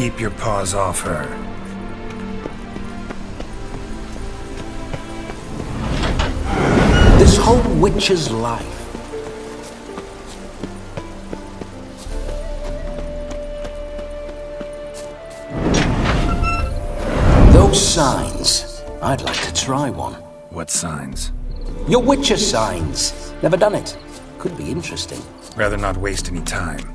Keep your paws off her. This whole witch's life. Those signs. I'd like to try one. What signs? Your witcher signs. Never done it. Could be interesting. Rather not waste any time.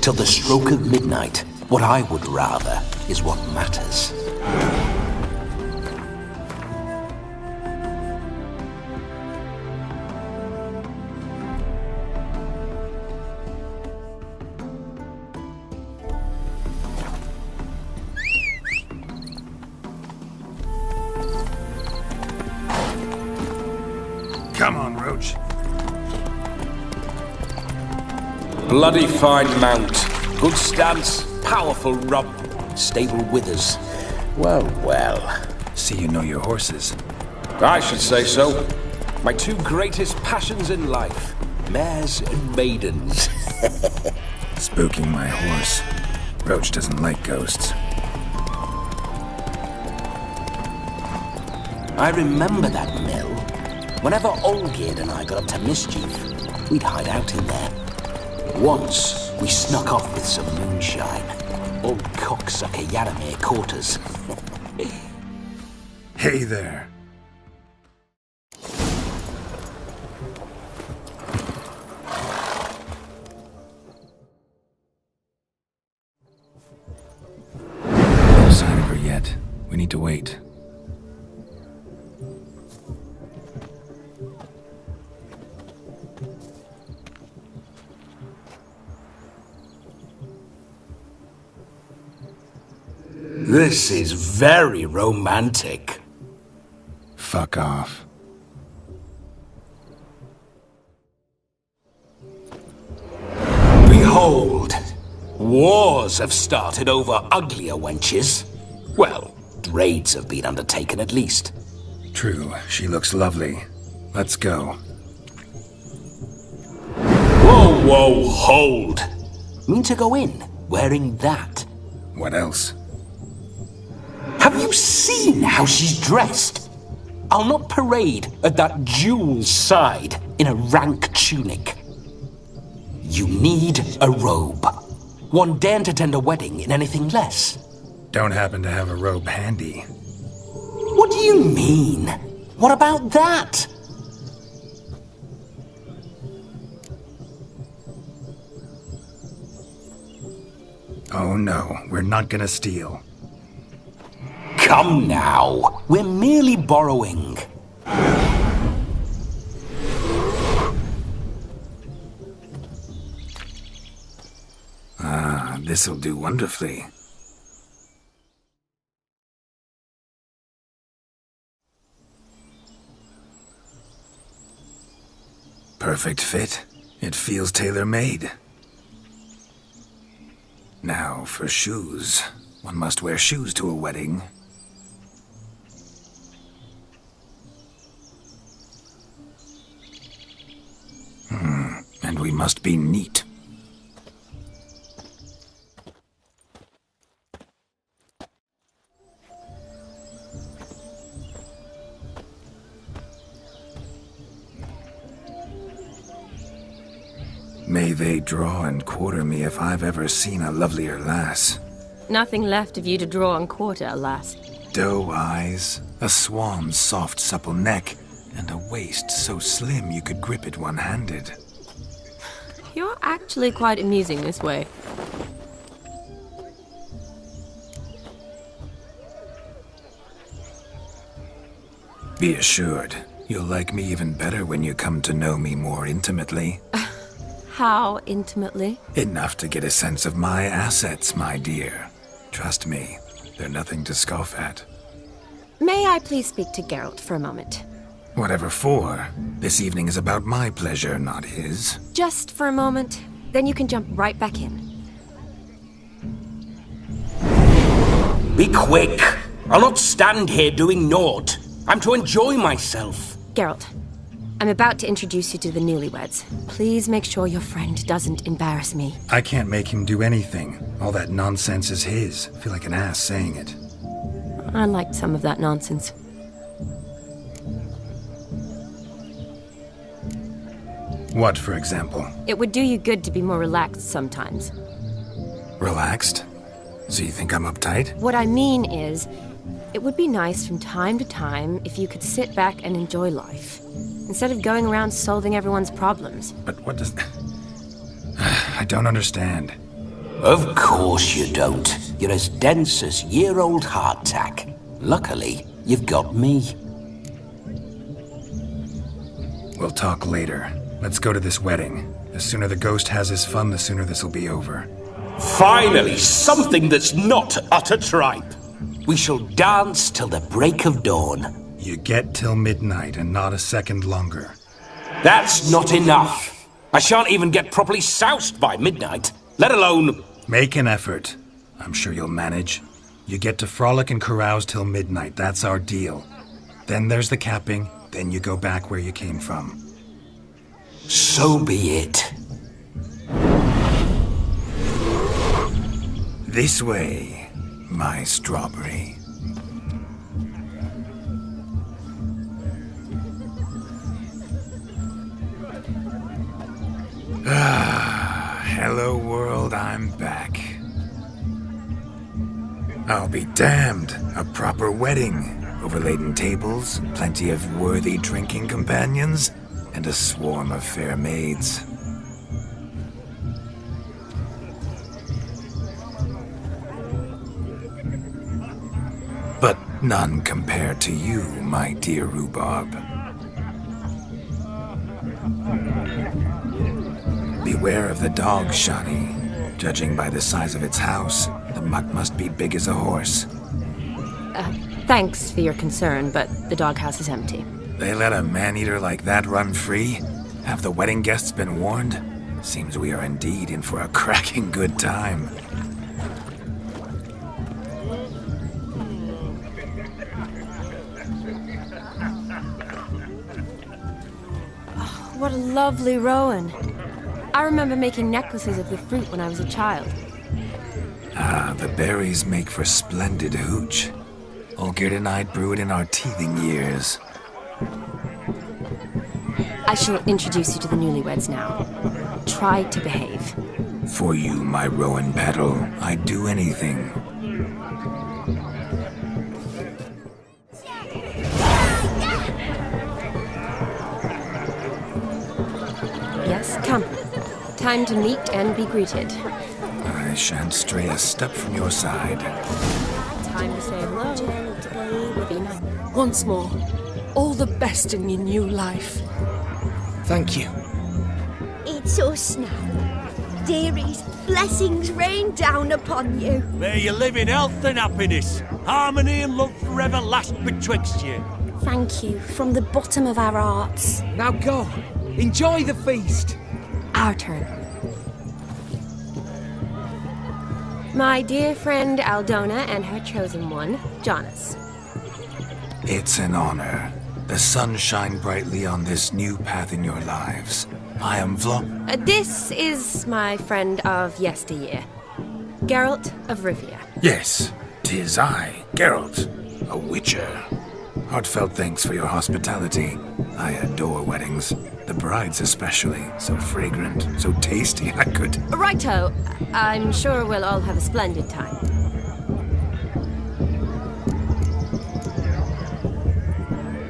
Till the stroke of midnight. What I would rather is what matters. Come on, Roach. Bloody fine mount. Good stance, powerful rump, stable withers. Well, well. See you know your horses. I should say so. My two greatest passions in life. Mares and maidens. Spooking my horse. Roach doesn't like ghosts. I remember that mill. Whenever Olgerd and I got up to mischief, we'd hide out in there. Once, we snuck off with some moonshine. Old cocksucker Yaramir caught us. Hey there. No sign of her yet. We need to wait. This is very romantic. Fuck off. Behold, wars have started over uglier wenches. Well, raids have been undertaken at least. True, she looks lovely. Let's go. Whoa, whoa, hold. Mean to go in, wearing that? What else? Have you seen how she's dressed? I'll not parade at that jewel's side in a rank tunic. You need a robe. One daren't attend a wedding in anything less. Don't happen to have a robe handy. What do you mean? What about that? Oh no, we're not gonna steal. Come now, we're merely borrowing. Ah, this'll do wonderfully. Perfect fit. It feels tailor-made. Now for shoes. One must wear shoes to a wedding. And we must be neat. May they draw and quarter me if I've ever seen a lovelier lass. Nothing left of you to draw and quarter, alas. Doe eyes, a swan's soft supple neck, and a waist so slim you could grip it one-handed. You're actually quite amusing this way. Be assured, you'll like me even better when you come to know me more intimately. How intimately? Enough to get a sense of my assets, my dear. Trust me, they're nothing to scoff at. May I please speak to Geralt for a moment? Whatever for. This evening is about my pleasure, not his. Just for a moment, then you can jump right back in. Be quick! I'll not stand here doing naught. I'm to enjoy myself. Geralt, I'm about to introduce you to the newlyweds. Please make sure your friend doesn't embarrass me. I can't make him do anything. All that nonsense is his. I feel like an ass saying it. I liked some of that nonsense. What, for example? It would do you good to be more relaxed sometimes. Relaxed? So you think I'm uptight? What I mean is, it would be nice from time to time if you could sit back and enjoy life, instead of going around solving everyone's problems. But what does... I don't understand. Of course you don't. You're as dense as year-old hardtack. Luckily, you've got me. We'll talk later. Let's go to this wedding. The sooner the ghost has his fun, the sooner this'll be over. Finally, something that's not utter tripe. We shall dance till the break of dawn. You get till midnight and not a second longer. That's not enough. I shan't even get properly soused by midnight, let alone... Make an effort. I'm sure you'll manage. You get to frolic and carouse till midnight. That's our deal. Then there's the capping. Then you go back where you came from. So be it. This way, my strawberry. Hello world, I'm back. I'll be damned. A proper wedding. Overladen tables, plenty of worthy drinking companions, and a swarm of fair maids. But none compared to you, my dear rhubarb. Beware of the dog, Shani. Judging by the size of its house, the mutt must be big as a horse. Thanks for your concern, but the doghouse is empty. They let a man-eater like that run free? Have the wedding guests been warned? Seems we are indeed in for a cracking good time. Oh, what a lovely rowan. I remember making necklaces of the fruit when I was a child. Ah, the berries make for splendid hooch. Olgerd and I brewed in our teething years. I shall introduce you to the newlyweds now. Try to behave. For you, my rowan petal, I'd do anything. Yes, come. Time to meet and be greeted. I shan't stray a step from your side. Time to say hello. Once more, all the best in your new life. Thank you. It's us now. Dearies, blessings rain down upon you. May you live in health and happiness. Harmony and love forever last betwixt you. Thank you from the bottom of our hearts. Now go. Enjoy the feast. Our turn. My dear friend Aldona and her chosen one, Jonas. It's an honor. The sun shine brightly on this new path in your lives. I am This is my friend of yesteryear, Geralt of Rivia. Yes, 'tis I, Geralt, a witcher. Heartfelt thanks for your hospitality. I adore weddings. The brides especially. So fragrant, so tasty, I could... Righto. I'm sure we'll all have a splendid time.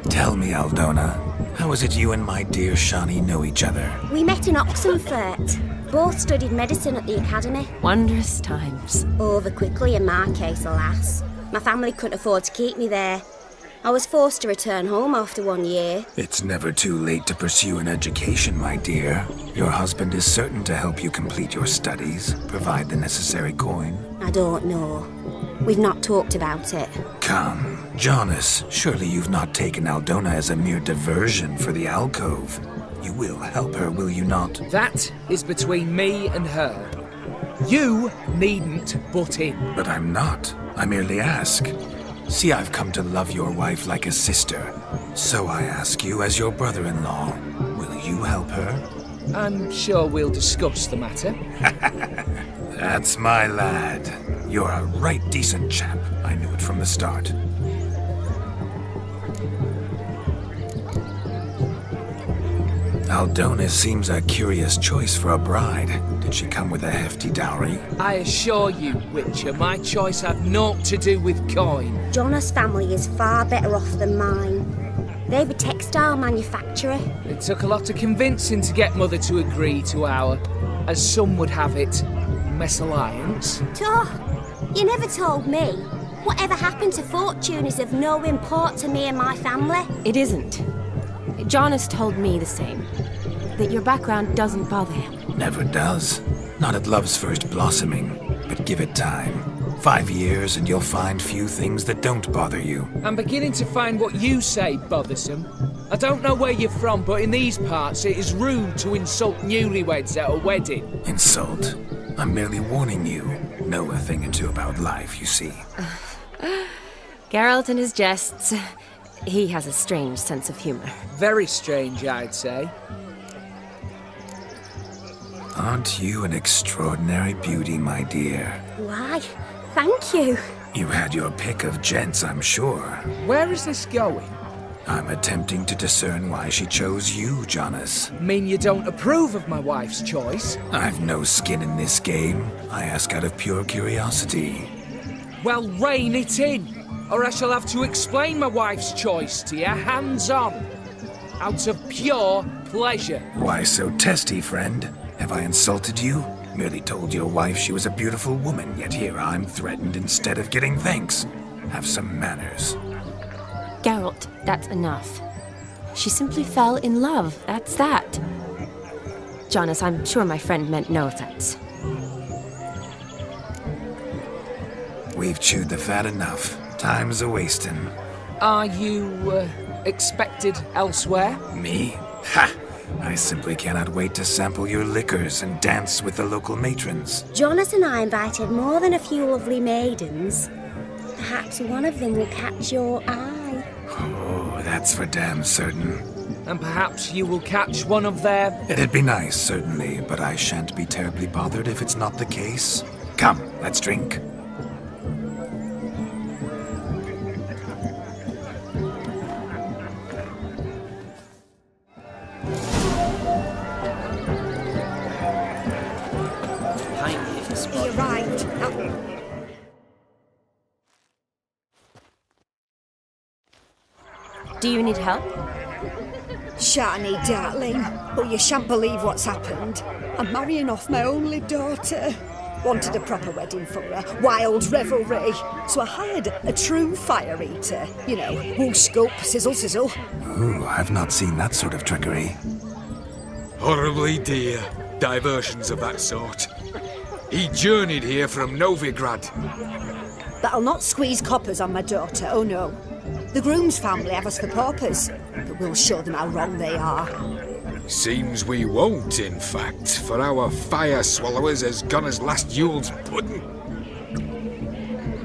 Tell me, Aldona, how is it you and my dear Shani know each other? We met in Oxenfurt. Both studied medicine at the academy. Wondrous times. Over quickly in my case, alas. My family couldn't afford to keep me there. I was forced to return home after 1 year. It's never too late to pursue an education, my dear. Your husband is certain to help you complete your studies, provide the necessary coin. I don't know. We've not talked about it. Come, Jonas, surely you've not taken Aldona as a mere diversion for the alcove. You will help her, will you not? That is between me and her. You needn't butt in. But I'm not. I merely ask. See, I've come to love your wife like a sister. So I ask you, as your brother-in-law, will you help her? I'm sure we'll discuss the matter. That's my lad. You're a right decent chap. I knew it from the start. Aldona seems a curious choice for a bride. Did she come with a hefty dowry? I assure you, Witcher, my choice had naught to do with coin. Jonah's family is far better off than mine. They're a textile manufacturer. It took a lot of convincing to get Mother to agree to our, as some would have it, mesalliance. Oh, you never told me. Whatever happened to fortune is of no import to me and my family. It isn't. Jonas told me the same. That your background doesn't bother him. Never does. Not at love's first blossoming. But give it time. 5 years and you'll find few things that don't bother you. I'm beginning to find what you say bothersome. I don't know where you're from, but in these parts it is rude to insult newlyweds at a wedding. Insult? I'm merely warning you. Know a thing or two about life, you see. Geralt and his jests. He has a strange sense of humor. Very strange, I'd say. Aren't you an extraordinary beauty, my dear? Why, thank you. You had your pick of gents, I'm sure. Where is this going? I'm attempting to discern why she chose you, Jonas. Mean you don't approve of my wife's choice? I've no skin in this game. I ask out of pure curiosity. Well, rein it in, or I shall have to explain my wife's choice to you hands-on. Out of pure pleasure. Why so testy, friend? Have I insulted you? Merely told your wife she was a beautiful woman, yet here I'm threatened instead of getting thanks. Have some manners. Geralt, that's enough. She simply fell in love, that's that. Jonas, I'm sure my friend meant no offense. We've chewed the fat enough. Time's a-wasting. Are you, expected elsewhere? Me? Ha! I simply cannot wait to sample your liquors and dance with the local matrons. Jonas and I invited more than a few lovely maidens. Perhaps one of them will catch your eye. Oh, that's for damn certain. And perhaps you will catch one of their... It'd be nice, certainly, but I shan't be terribly bothered if it's not the case. Come, let's drink. He arrived. Do you need help? Shani, darling. Oh, you shan't believe what's happened. I'm marrying off my only daughter. Wanted a proper wedding for her. Wild revelry. So I hired a true fire eater. You know, whoosh, scope, sizzle, sizzle. Ooh, I've not seen that sort of trickery. Horribly dear diversions of that sort. He journeyed here from Novigrad. But I'll not squeeze coppers on my daughter, oh no. The groom's family have us for paupers, but we'll show them how wrong they are. Seems we won't, in fact, for our fire swallowers has gone as last Yule's pudding.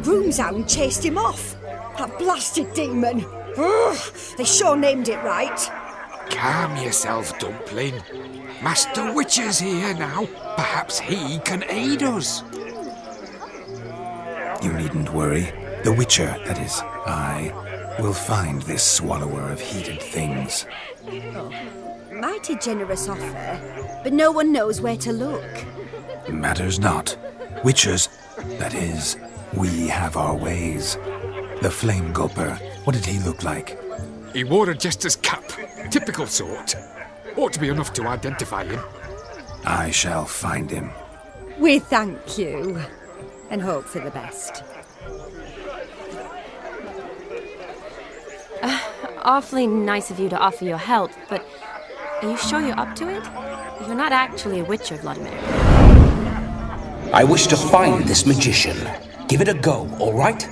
Groom's hound chased him off. That blasted demon. Ugh, they sure named it right. Calm yourself, Dumpling. Master Witcher's here now. Perhaps he can aid us. You needn't worry. The Witcher, that is, I, will find this swallower of heated things. Oh, mighty generous offer, but no one knows where to look. Matters not. Witchers, that is, we have our ways. The Flame Gulper, what did he look like? He wore a jester's cap. Typical sort. Ought to be enough to identify him. I shall find him. We thank you, and hope for the best. Awfully nice of you to offer your help, but are you sure you're up to it? You're not actually a witcher, Vlodomir. I wish to find this magician. Give it a go, all right?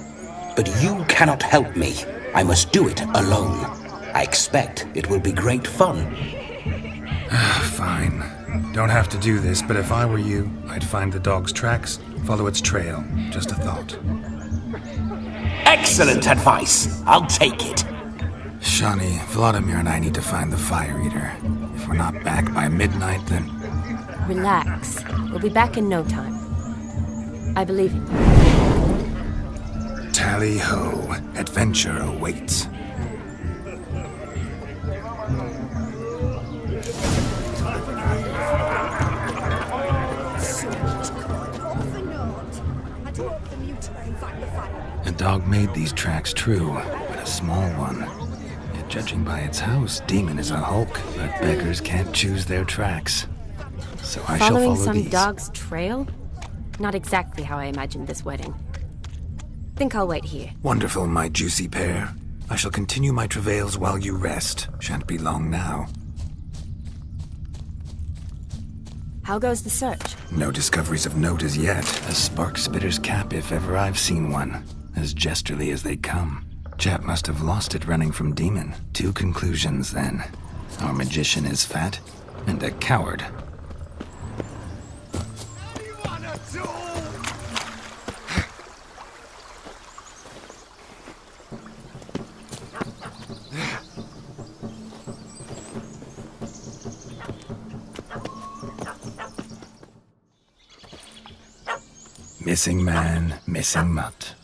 But you cannot help me. I must do it alone. I expect it will be great fun. Fine. Don't have to do this, but if I were you, I'd find the dog's tracks, follow its trail. Just a thought. Excellent advice. I'll take it. Shani, Vlodomir and I need to find the Fire Eater. If we're not back by midnight, then... Relax. We'll be back in no time. I believe in you. Tally-ho. Adventure awaits. A dog made these tracks true, but a small one. Yet judging by its house, Demon is a hulk, but beggars can't choose their tracks. So I shall follow Following some these. dog's trail? Not exactly how I imagined this wedding. Think I'll wait here. Wonderful, my juicy pair. I shall continue my travails while you rest. Shan't be long now. How goes the search? No discoveries of note as yet. A spark spitter's cap if ever I've seen one. As jesterly as they come. Chap must have lost it running from Demon. 2 conclusions, then. Our magician is fat, and a coward. Missing man, missing mutt.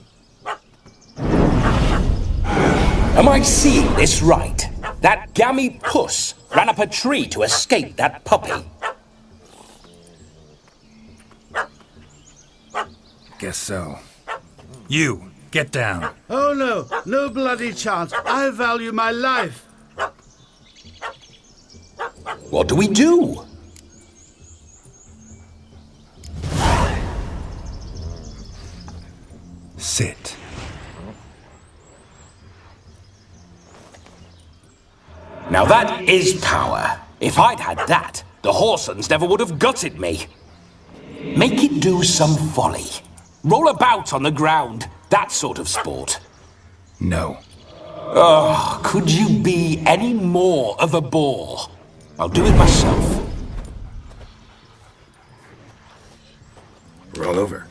Am I seeing this right? That gammy puss ran up a tree to escape that puppy. Guess so. You, get down. Oh no, no bloody chance. I value my life. What do we do? Sit. Now that is power. If I'd had that, the Horsons never would have gutted me. Make it do some folly. Roll about on the ground. That sort of sport. No. Oh, could you be any more of a bore? I'll do it myself. Roll over.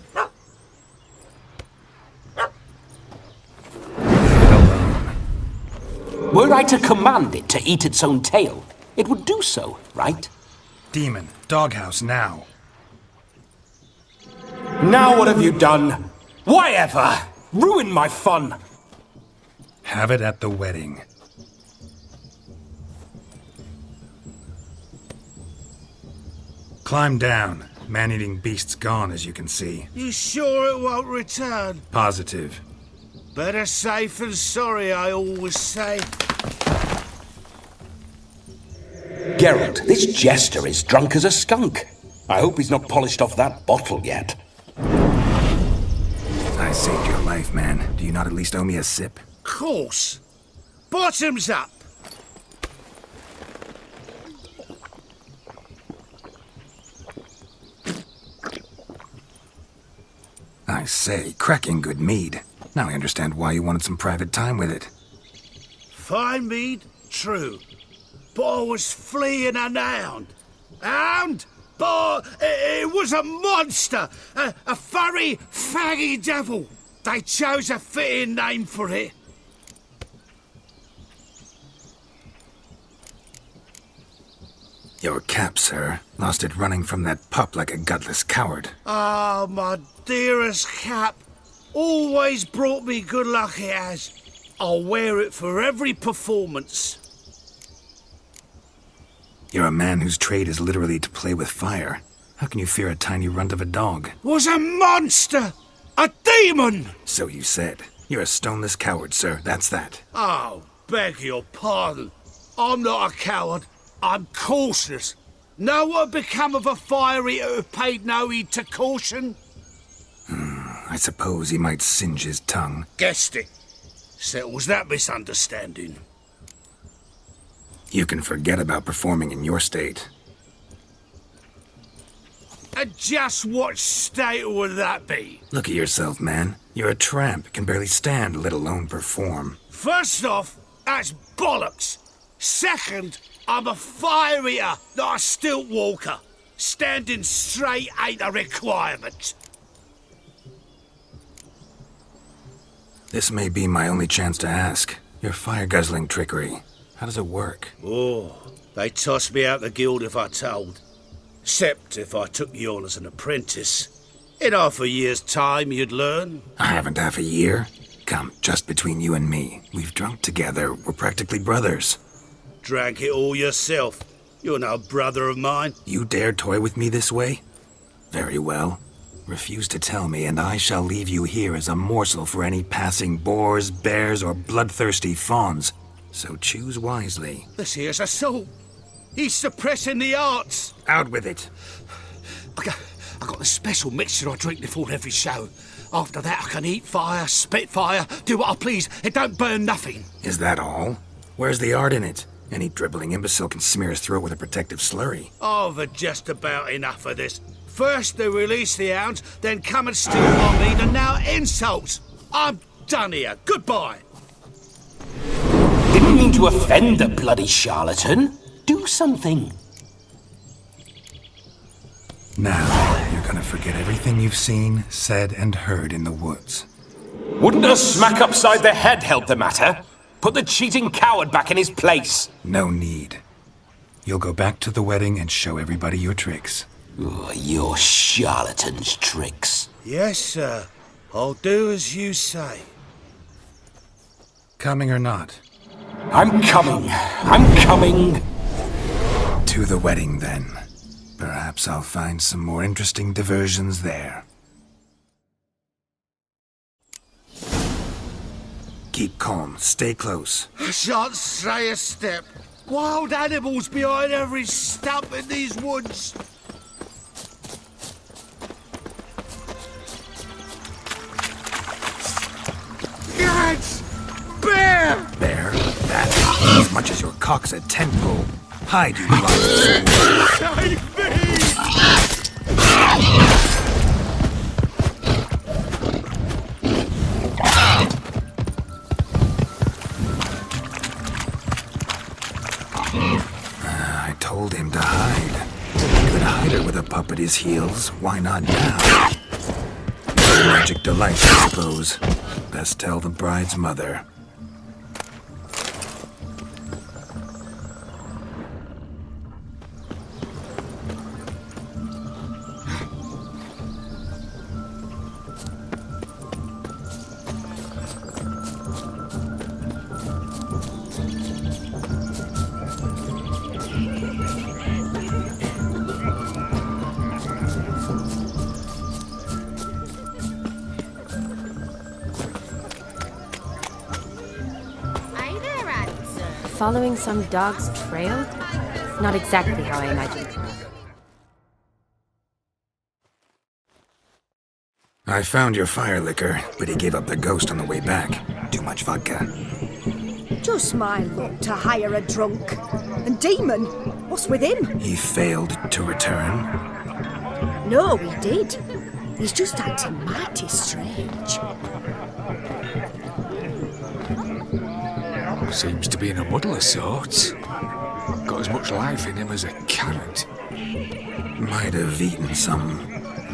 Were I to command it to eat its own tail, it would do so, right? Demon, doghouse now. Now what have you done? Why ever? Ruin my fun. Have it at the wedding. Climb down. Man-eating beast's gone, as you can see. You sure it won't return? Positive. Better safe than sorry, I always say. Geralt, this jester is drunk as a skunk. I hope he's not polished off that bottle yet. I saved your life, man. Do you not at least owe me a sip? Course. Bottoms up. I say, cracking good mead. Now I understand why you wanted some private time with it. Fine mead, true. But I was fleeing an hound. Hound? But it was a monster! A furry, faggy devil. They chose a fitting name for it. Your cap, sir. Lost it running from that pup like a gutless coward. Ah, my dearest cap. Always brought me good luck it has. I'll wear it for every performance. You're a man whose trade is literally to play with fire. How can you fear a tiny runt of a dog? Was a monster! A demon! So you said. You're a stoneless coward, sir. That's that. Oh, beg your pardon. I'm not a coward. I'm cautious. Know what become of a fire eater who paid no heed to caution? I suppose he might singe his tongue. Guessed it. Settles that misunderstanding. You can forget about performing in your state. And just what state would that be? Look at yourself, man. You're a tramp, can barely stand, let alone perform. First off, that's bollocks. Second, I'm a fire eater, not a stilt walker. Standing straight ain't a requirement. This may be my only chance to ask. Your fire-guzzling trickery, how does it work? Oh, they'd toss me out the guild if I told. Except if I took you on as an apprentice. In half a year's time, you'd learn. I haven't half a year. Come, just between you and me. We've drunk together. We're practically brothers. Drank it all yourself. You're no brother of mine. You dare toy with me this way? Very well. Refuse to tell me, and I shall leave you here as a morsel for any passing boars, bears, or bloodthirsty fawns. So choose wisely. This here's assault. He's suppressing the arts. Out with it. I got a special mixture I drink before every show. After that, I can eat fire, spit fire, do what I please. It don't burn nothing. Is that all? Where's the art in it? Any dribbling imbecile can smear his throat with a protective slurry. I've had just about enough of this. First they release the hounds, then come and steal my meat, and now insults. I'm done here. Goodbye. Didn't mean to offend the bloody charlatan. Do something. Now, you're gonna forget everything you've seen, said, and heard in the woods. Wouldn't a smack upside the head help the matter? Put the cheating coward back in his place. No need. You'll go back to the wedding and show everybody your tricks. Oh, your charlatan's tricks. Yes, sir. I'll do as you say. Coming or not? I'm coming. I'm coming. To the wedding, then. Perhaps I'll find some more interesting diversions there. Keep calm. Stay close. I shan't stray a step. Wild animals behind every stump in these woods. Guards! Bear! Bear? That? As much as your cock's a tent pole. Hide, you blind fool. Save me! I told him to hide. He could hide her with a pup at his heels. Why not now? Magic delight, I suppose. Best tell the bride's mother. Following some dog's trail? Not exactly how I imagined. I found your fire liquor, but he gave up the ghost on the way back. Too much vodka. Just my luck to hire a drunk. And Demon, what's with him? He failed to return. No, he did. He's just acting mighty strange. Seems to be in a muddle of sorts. Got as much life in him as a carrot. Might have eaten some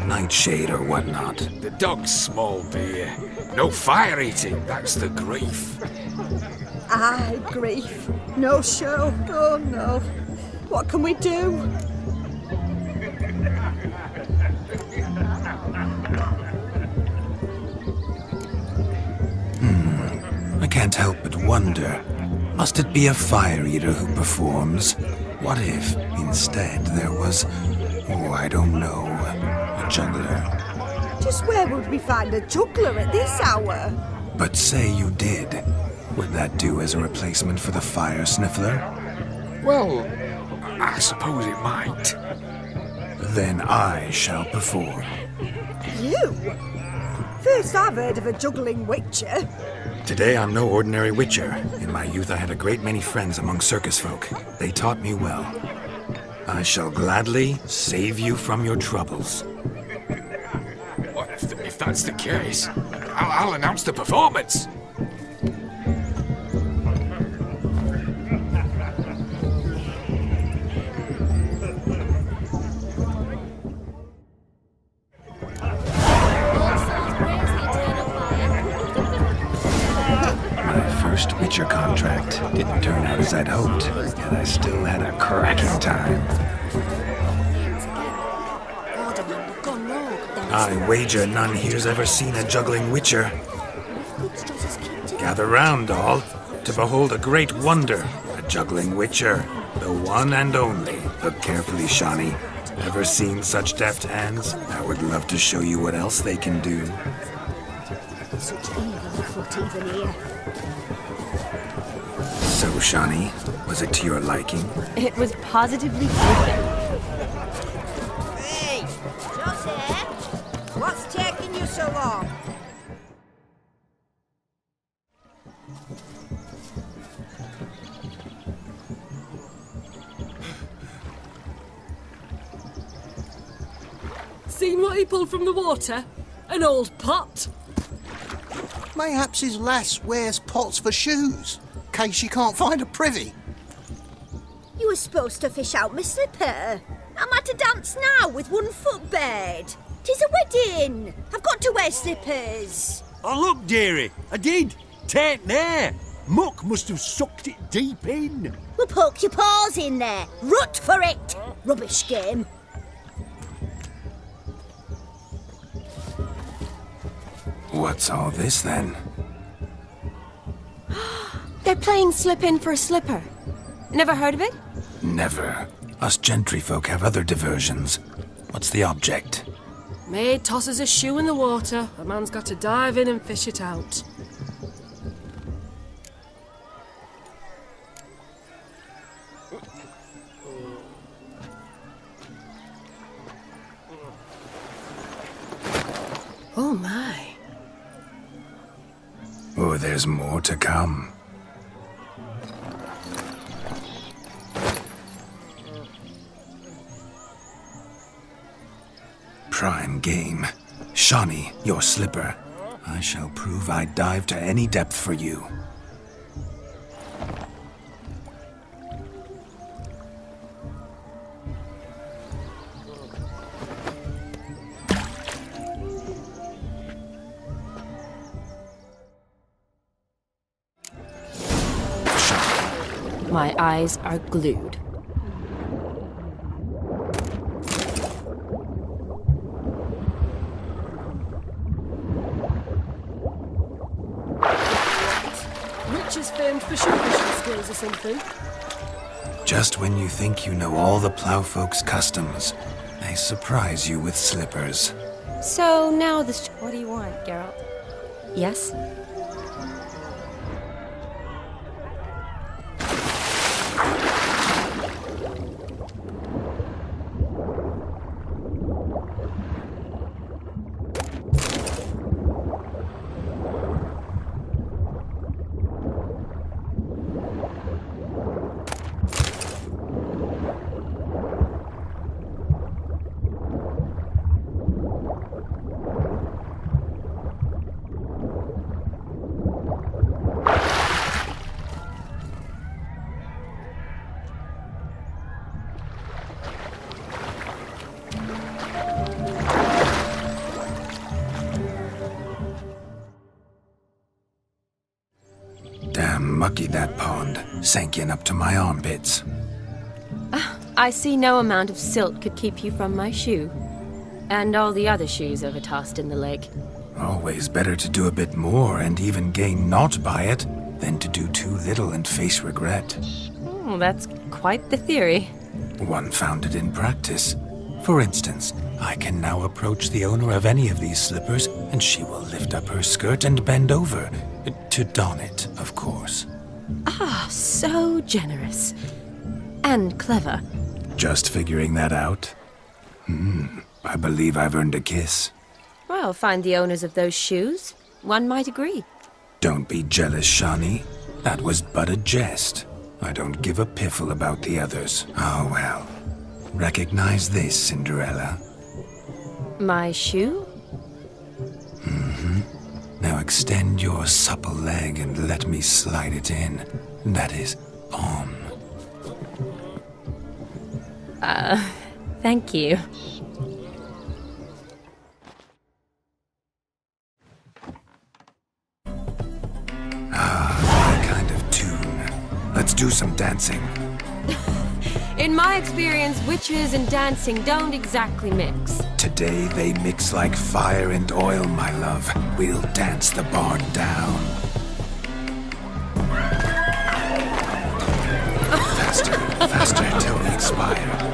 nightshade or whatnot. The dog's small beer. No fire eating, that's the grief. Aye, grief. No show. Oh no. What can we do? I can't help but wonder. Must it be a fire eater who performs? What if, instead, there was, oh, I don't know, a juggler? Just where would we find a juggler at this hour? But say you did. Would that do as a replacement for the fire sniffler? Well, I suppose it might. Then I shall perform. You? First I've heard of a juggling witcher. Today I'm no ordinary witcher. In my youth I had a great many friends among circus folk. They taught me well. I shall gladly save you from your troubles. Well, if that's the case, I'll announce the performance. That didn't turn out as I'd hoped, yet I still had a cracking time. I wager none here's ever seen a juggling witcher. Gather round, all, to behold a great wonder, a juggling witcher, the one and only. Look carefully, Shani. Ever seen such deft hands? I would love to show you what else they can do. Such evil afoot even here. So, Shani, was it to your liking? It was positively perfect. Hey, Joseph, what's taking you so long? Seen what he pulled from the water? An old pot. Mayhaps his lass wears pots for shoes, case she can't find a privy. You were supposed to fish out my slipper. I'm at a dance now with 1 foot bared. 'Tis a wedding. I've got to wear slippers. Oh, look, dearie, I did. Tain't there. Muck must have sucked it deep in. Well, poke your paws in there. Rut for it. Rubbish game. What's all this, then? They're playing slip in for a slipper. Never heard of it? Never. Us gentry folk have other diversions. What's the object? Maid tosses a shoe in the water. A man's got to dive in and fish it out. Oh my. Oh, there's more to come. Prime game. Shani, your slipper. I shall prove I'd dive to any depth for you. My eyes are glued. Rich is famed for shoe fishing skills or something. Just when you think you know all the plowfolk's customs, they surprise you with slippers. So now this. What do you want, Geralt? Yes? Damn mucky, that pond. Sank in up to my armpits. I see no amount of silt could keep you from my shoe. And all the other shoes overtossed in the lake. Always better to do a bit more and even gain naught by it than to do too little and face regret. Oh, that's quite the theory. One founded in practice. For instance, I can now approach the owner of any of these slippers, and she will lift up her skirt and bend over. To don it, of course. Ah, so generous. And clever. Just figuring that out? I believe I've earned a kiss. Well, find the owners of those shoes. One might agree. Don't be jealous, Shani. That was but a jest. I don't give a piffle about the others. Oh, well. Recognize this, Cinderella. My shoe? Now extend your supple leg and let me slide it in. That is, on. Thank you. Ah, what kind of tune. Let's do some dancing. In my experience, witches and dancing don't exactly mix. Today they mix like fire and oil, my love. We'll dance the barn down. Faster, faster till we expire.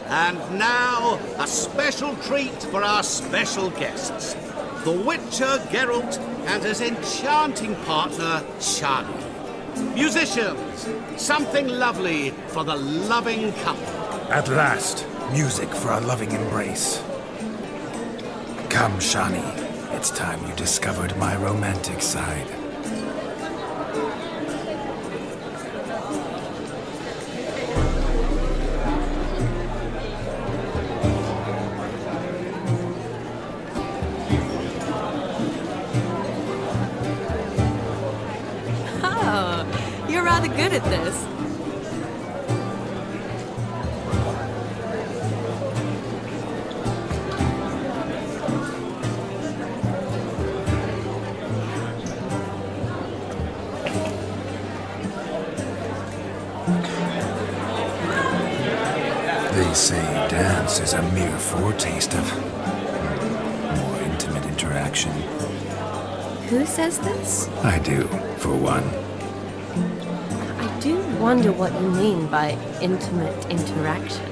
And now, a special treat for our special guests. The Witcher Geralt and his enchanting partner, Shani. Musicians, something lovely for the loving couple. At last, music for our loving embrace. Come, Shani. It's time you discovered my romantic side. You're rather good at this. They say dance is a mere foretaste of more intimate interaction. Who says this? I do, for one. I do wonder what you mean by intimate interaction.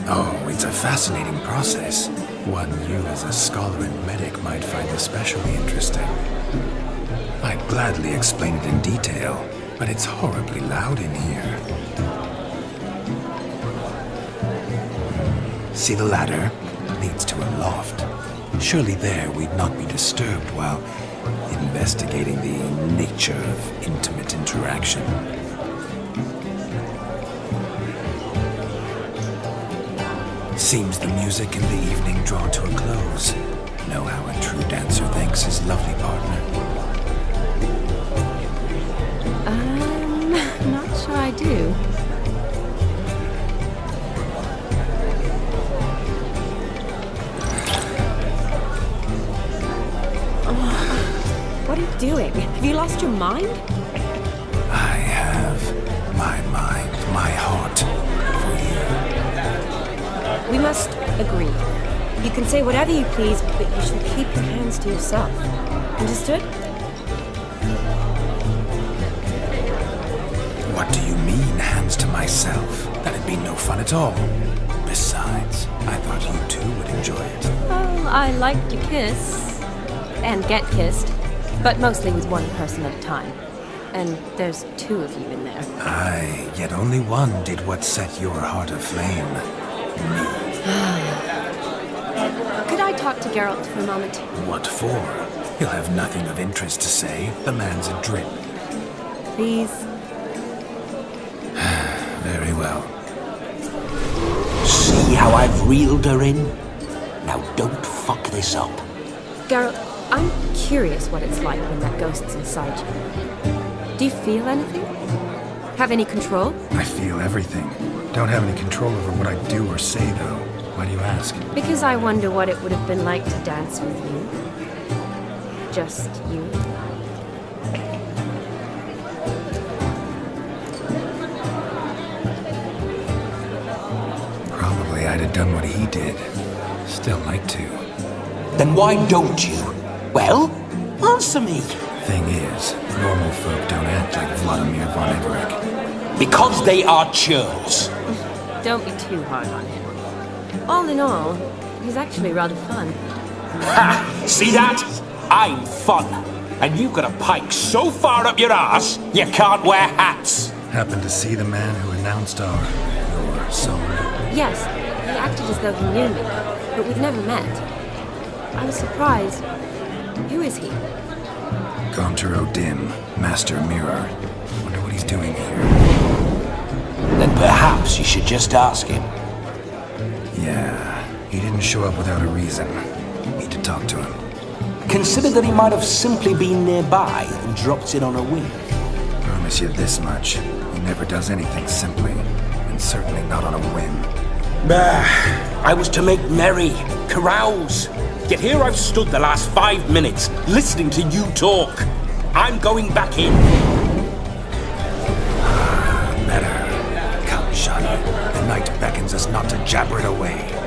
Oh, it's a fascinating process. One you as a scholar and medic might find especially interesting. I'd gladly explain it in detail, but it's horribly loud in here. See the ladder? Leads to a loft. Surely there we'd not be disturbed while investigating the nature of intimate interaction. Seems the music in the evening draw to a close. Know how a true dancer thanks his lovely partner? Not sure I do. What are you doing? Have you lost your mind? I have my mind, my heart for you. We must agree. You can say whatever you please, but you should keep your hands to yourself. Understood? What do you mean, hands to myself? That'd be no fun at all. Besides, I thought you two would enjoy it. Well, I like to kiss. And get kissed. But mostly with one person at a time. And there's two of you in there. Aye, yet only one did what set your heart aflame. Me. Could I talk to Geralt for a moment? What for? He'll have nothing of interest to say. The man's adrip. Please? Very well. See how I've reeled her in? Now don't fuck this up. Geralt, I'm curious what it's like when that ghost's inside you. Do you feel anything? Have any control? I feel everything. Don't have any control over what I do or say, though. Why do you ask? Because I wonder what it would have been like to dance with you. Just you. Probably I'd have done what he did. Still like to. Then why don't you? Well, answer me. Thing is, normal folk don't act like Vlodomir von Everec. Because they are churls. Don't be too hard on him. All in all, he's actually rather fun. Ha! See that? I'm fun. And you've got a pike so far up your ass, you can't wear hats. Happened to see the man who announced our or sold? Yes, he acted as though he knew me, but we've never met. I was surprised. Who is he? Gaunter O'Dim, Master Mirror. Wonder what he's doing here. Then perhaps you should just ask him. Yeah, he didn't show up without a reason. Need to talk to him. Consider that he might have simply been nearby and dropped in on a whim. Promise you this much. He never does anything simply, and certainly not on a whim. I was to make merry, carouse. Yet here I've stood the last 5 minutes, listening to you talk. I'm going back in. Better. Come, Shani. The night beckons us not to jabber it away.